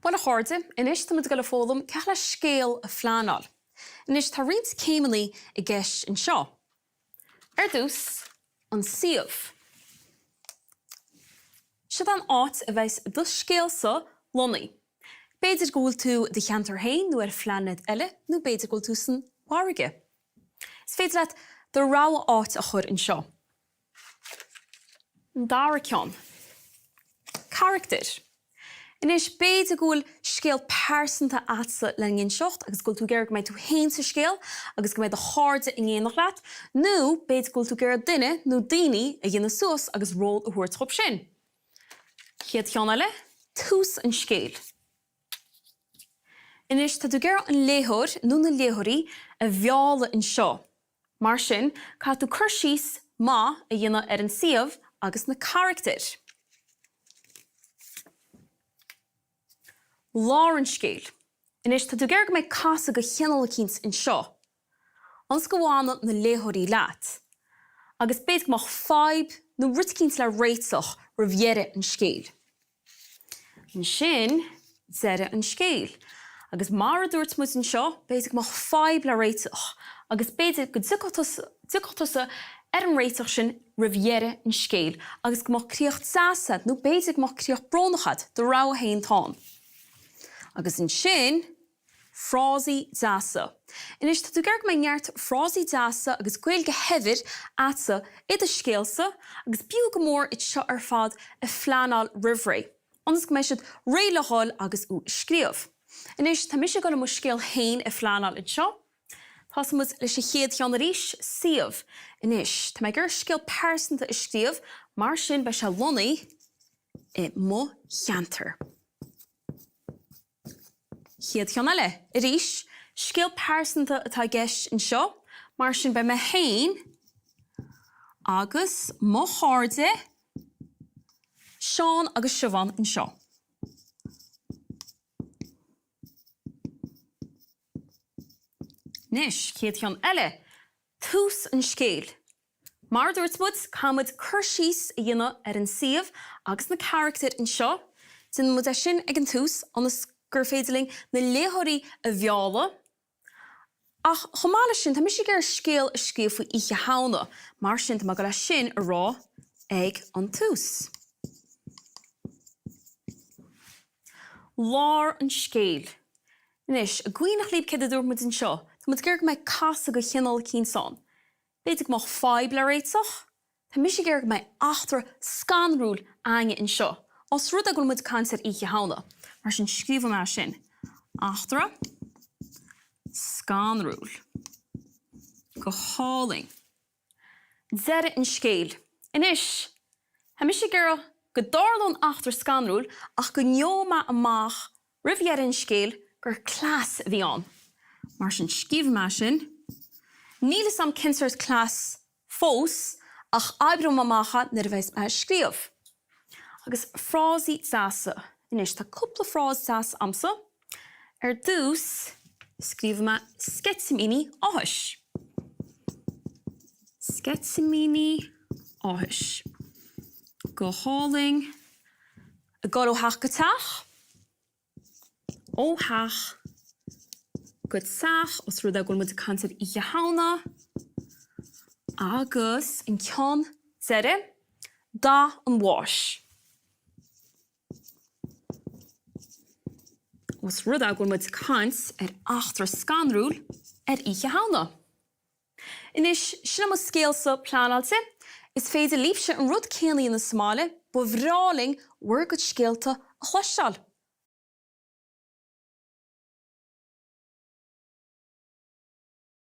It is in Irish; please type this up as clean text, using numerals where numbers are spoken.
Buona cháirde, inis tá muid go le fólam ceall le scéal a phleanáil. Inis tá riant céimeaí I gceist an seo. Ar dús an Scríobh. Siad an áit a bheits do scéal sa lonnaí. Beidir gúil tú de cheantar hain nó ar phleanáid eile nó beidir gúil tú san bháirge. Is féidir leat do ráha áit a chur an seo. An dara ceann. Character. Inis beidir gúil scéal persanta atsa le ngén seocht agus gúil tú géir go mbeidh tú hain sa scéal agus go mbeidh do cháirde I ngéanach leat, nó beidir gúil tú géir duine nó daoine a dhéanamh suas agus ról a thuairt chomh sin. Chéad cheann eile, tús an scéil. Inis tá tú géir an léthóir nó na léthirí a bheála an seo. Mar sin, cá tú cur síos má a dhéanamh ar an Scríobh agus na character. Lár an scéil. Inis tá tú géir go mbeidh casa go cheanal cíns in seo. Ans go bhána na léthirí leat. Agus beidir go mbeadh fáib nó rud cíns le réiteach roimhéire an scéil. An sin, deire an scéil. Agus mar a dúirt muid an seo, beidir go mbeadh fáib le réiteach. Agus beidir go dúcháltasa ar an réiteach sin roimhéire an scéil. Agus go mbeadh críocht sásad nó beidir go mbeadh críocht brónachad do ráha hain táin. Agus an sin, frásaí deasa. Inis tá tú géir go mbeidh neart frásaí deasa agus gaeilge-foghlaim atsa iad a scéalsa agus bíú go mór it seo ar fad a phleanáil roimhré. Ans go mbeidh siad réileáil agus ú scríobh. Inis tá mise go le mo scéal hain a phleanáil in seo. Tá sa muid leis a chéad cheann arís Scríobh. Inis, tá mbeidh gur scéal persanta a scríobh mar sin ba se lonnaí I mo cheantar. Chéad cheann eile, arís, scéal persanta atá gceist in seo, mar sin ba me hain agus mo cháirde Seán agus Siobhan in seo. Nis, chéad cheann eile, tús an scéil. Mar dúirt muid cá muid cur síos a dhéanamh ar an Scríobh agus na character in seo, sin muid é sin ag an tús anas gur féidirling na léthirí a bheála. Ach chomála sin tá mise gur scéal a scríobh faoi Oíche Shamhna, mar sin tá go le sin a rá ag an tús. Lár an scéil. Inis, a gcuoinach líb céad a dúirt muid an seo, tá muid gur go mbeidh casa go cheanal cínsán. Beidir go mbeadh fáib le réiteach, tá mise gur go mbeidh achtar scanrúil aine in seo. Os rud a gúil muid caint ar Oíche Shamhna. Mar sin scríobh me sin. Achtra, scanrúil. Go háling. Deire an scéil. Inis, tá mise gur go dárlón achtar scanrúil ach go neoma amach roimhéire an scéil gur clás a bhí an. Mar sin scríobh me sin. Nílas am cinseirt clás fós ach aibreom amacha nar bheits me scríobh. Agus frásaí deasa. Inis tá cúpla frás deasa amsa. Ar dús, scríobh me scéaltaí áthais. Scéaltaí áthais. Go háling. A gcóil ó theach go teach. Ó theach go teach os rud a gúil muid caint ar Oíche Shamhna. Agus an ceann deire dá an bháis. Os rud a gúil muid caint ar achtar scanrúil ar Oíche Shamhna. Inis sin am scéal sa phleanáilte, is féidir líbse an rud céalaí na smáile, ba bhráling uair go scéalta a chluisteáil.